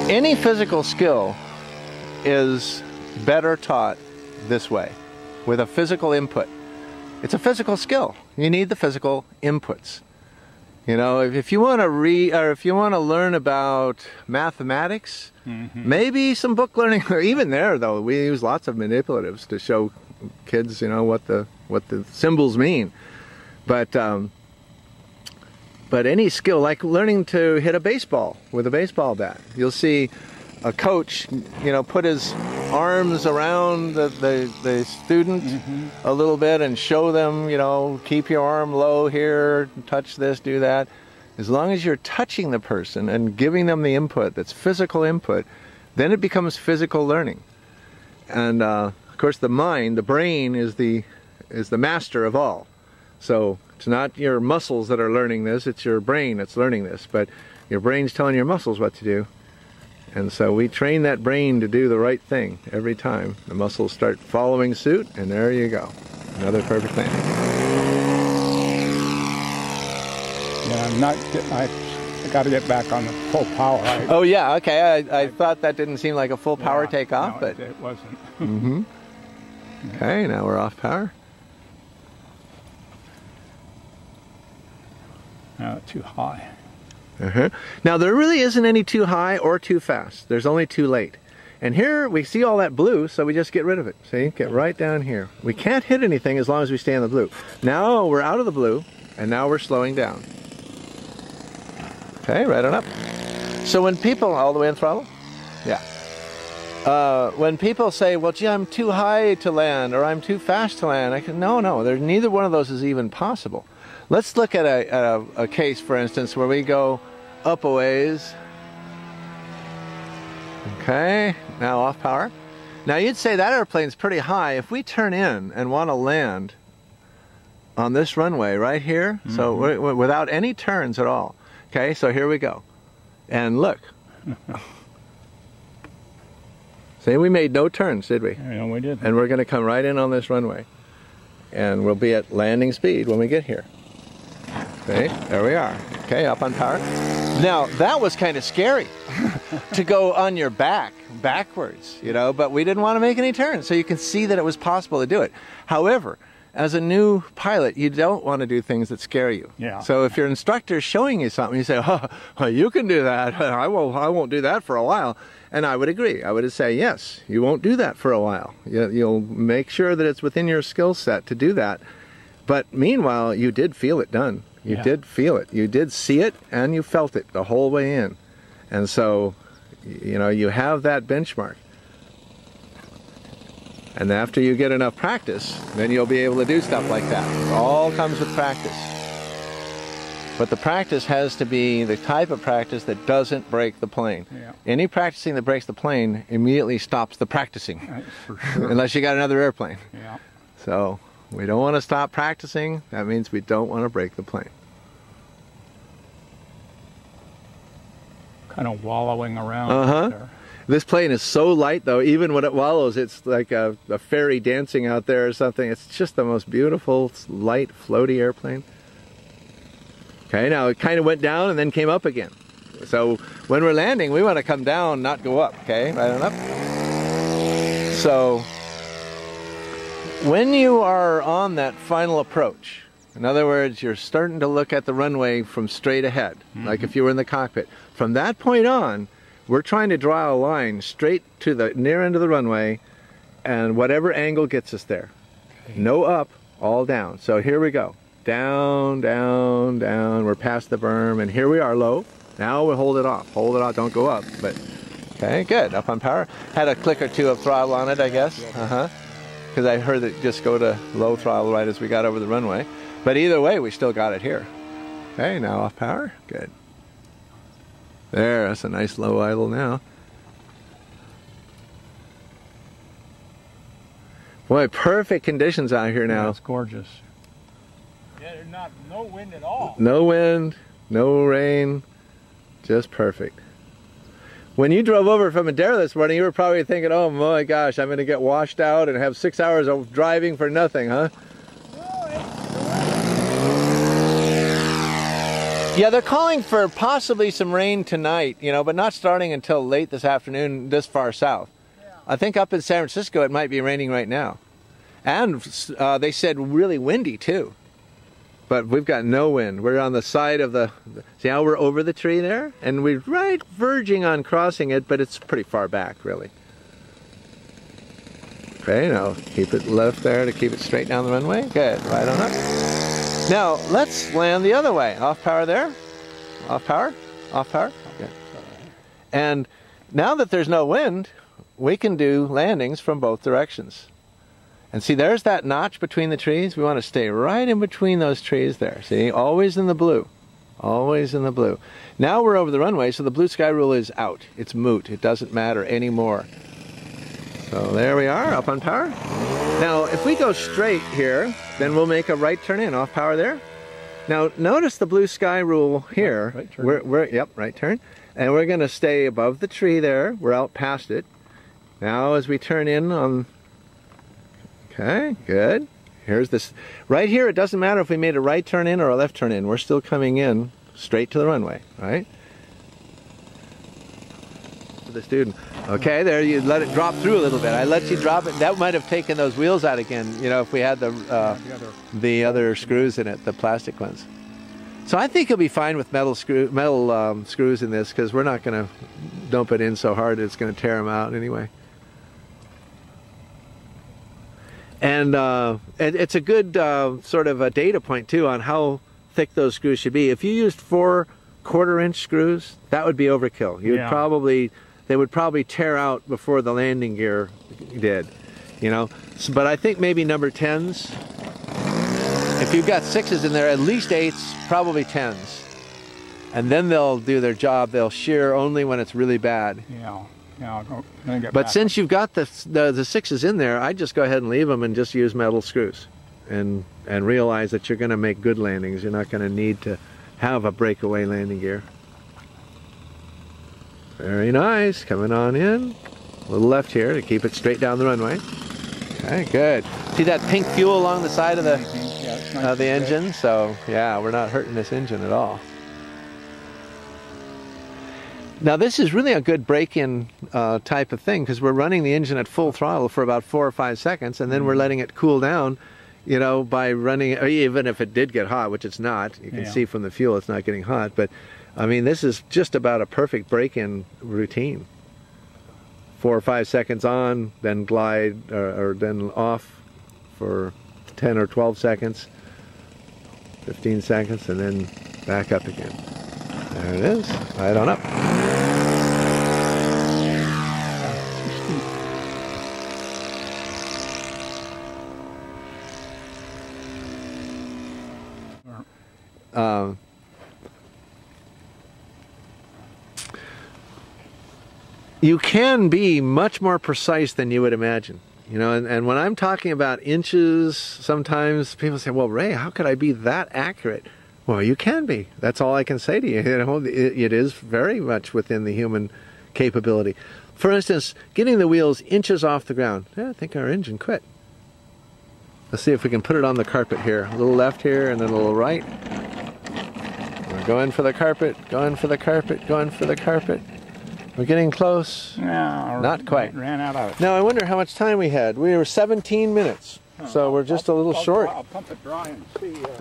Any physical skill is better taught this way, with a physical input. It's a physical skill. You need the physical inputs. You know, if you want to if you want to learn about mathematics, maybe some book learning, or even there though, we use lots of manipulatives to show kids, you know, what the symbols mean. But any skill, like learning to hit a baseball with a baseball bat, you'll see a coach, you know, put his arms around the student a little bit and show them, you know, keep your arm low here, touch this, do that. As long as you're touching the person and giving them the input that's physical input, then it becomes physical learning. And of course the mind, the brain, is the master of all. So it's not your muscles that are learning this, it's your brain that's learning this, but your brain's telling your muscles what to do. And so we train that brain to do the right thing every time. The muscles start following suit, and there you go. Another perfect landing. Yeah, I got to get back on the full power. Oh yeah, okay. I thought that didn't seem like a full power takeoff, no, but it wasn't. Okay, now we're off power. No, too high. Now there really isn't any too high or too fast. There's only too late. And here we see all that blue, so we just get rid of it. See, get right down here. We can't hit anything as long as we stay in the blue. Now we're out of the blue, and now we're slowing down. Okay, right on up. So when people, all the way in throttle? Yeah. When people say, well, gee, I'm too high to land, or I'm too fast to land, I can, no, neither one of those is even possible. Let's look at a case, for instance, where we go up a ways. Okay, now off power. Now you'd say that airplane's pretty high. If we turn in and want to land on this runway right here, so we're, without any turns at all. Okay, so here we go. And look. See, we made no turns, did we? No, we didn't. And we're going to come right in on this runway. And we'll be at landing speed when we get here. Okay, there we are. Okay, up on power. Now, that was kind of scary to go on your back, backwards, you know, but we didn't want to make any turns, so you can see that it was possible to do it. However, as a new pilot, you don't want to do things that scare you. Yeah. So if your instructor is showing you something, you say, oh, you can do that. I won't do that for a while. And I would agree. I would say, yes, you won't do that for a while. You'll make sure that it's within your skill set to do that. But meanwhile, you did feel it done. You did feel it. You did see it, and you felt it the whole way in. And so, you know, you have that benchmark. And after you get enough practice, then you'll be able to do stuff like that. It all comes with practice. But the practice has to be the type of practice that doesn't break the plane. Yeah. Any practicing that breaks the plane immediately stops the practicing. For sure. Unless you got another airplane. Yeah. So we don't want to stop practicing. That means we don't want to break the plane. Kind of wallowing around there. This plane is so light, though, even when it wallows, it's like a fairy dancing out there or something. It's just the most beautiful, light, floaty airplane. Okay, now it kind of went down and then came up again. So when we're landing, we want to come down, not go up, okay? Right on up. So when you are on that final approach, in other words, you're starting to look at the runway from straight ahead, like if you were in the cockpit. From that point on, we're trying to draw a line straight to the near end of the runway, and whatever angle gets us there. Okay. No up, all down. So here we go. Down, down, down. We're past the berm, and here we are low. Now we'll hold it off. Hold it off, don't go up. But okay, good. Up on power. Had a click or two of throttle on it, I guess. Because I heard it just go to low throttle right as we got over the runway. But either way, we still got it here. Okay, now off power. Good. There, that's a nice low idle now. Boy, perfect conditions out here now. Yeah, it's gorgeous. Yeah, there's no wind at all. No wind, no rain, just perfect. When you drove over from Madeira this morning, you were probably thinking, oh my gosh, I'm going to get washed out and have 6 hours of driving for nothing, huh? Yeah, they're calling for possibly some rain tonight, you know, but not starting until late this afternoon this far south. Yeah. I think up in San Francisco it might be raining right now. And they said really windy too. But we've got no wind. We're on the side of the... See how we're over the tree there? And we're right verging on crossing it, but it's pretty far back, really. Okay, now keep it left there to keep it straight down the runway. Good, right on up. Now, let's land the other way. Off power there. Off power. Off power. Good. And now that there's no wind, we can do landings from both directions. And see, there's that notch between the trees. We want to stay right in between those trees there. See, always in the blue. Always in the blue. Now we're over the runway, so the blue sky rule is out. It's moot. It doesn't matter anymore. So there we are, up on power. Now, if we go straight here, then we'll make a right turn in, off power there. Now, notice the blue sky rule here. Right turn. Yep, right turn. And we're going to stay above the tree there. We're out past it. Now, as we turn in on... Okay, good. Here's this. Right here, it doesn't matter if we made a right turn in or a left turn in. We're still coming in straight to the runway, right? For the student. Okay, there you let it drop through a little bit. I let you drop it. That might have taken those wheels out again, you know, if we had the other screws in it, the plastic ones. So I think you'll be fine with metal screws in this, because we're not going to dump it in so hard it's going to tear them out anyway. And it's a good sort of a data point too on how thick those screws should be. If you used 4 1/4-inch screws, that would be overkill. You would probably, they would probably tear out before the landing gear did, you know. So, but I think maybe number 10s. If you've got 6s in there, at least 8s, probably 10s, and then they'll do their job. They'll shear only when it's really bad. Yeah. But since you've got the 6s in there, I'd just go ahead and leave them and just use metal screws, and realize that you're going to make good landings. You're not going to need to have a breakaway landing gear. Very nice, coming on in. A little left here to keep it straight down the runway. Okay, good. See that pink fuel along the side of the engine? So yeah, we're not hurting this engine at all. Now this is really a good break-in type of thing, because we're running the engine at full throttle for about 4 or 5 seconds, and then we're letting it cool down, you know, by running, or even if it did get hot, which it's not. You can see from the fuel it's not getting hot, but I mean, this is just about a perfect break-in routine. 4 or 5 seconds on, then glide, or then off for 10 or 12 seconds, 15 seconds, and then back up again. There it is, right on up. You can be much more precise than you would imagine, you know, and when I'm talking about inches, sometimes people say, well, Ray, how could I be that accurate? Well, you can be. That's all I can say to you. You know, it is very much within the human capability. For instance, getting the wheels inches off the ground. Yeah, I think our engine quit. Let's see if we can put it on the carpet here. A little left here and then a little right. We're going for the carpet, going for the carpet, going for the carpet. We're getting close. No, not quite. Ran out of it. Now I wonder how much time we had. We were 17 minutes, so we're just a little short. I'll pump it dry and see.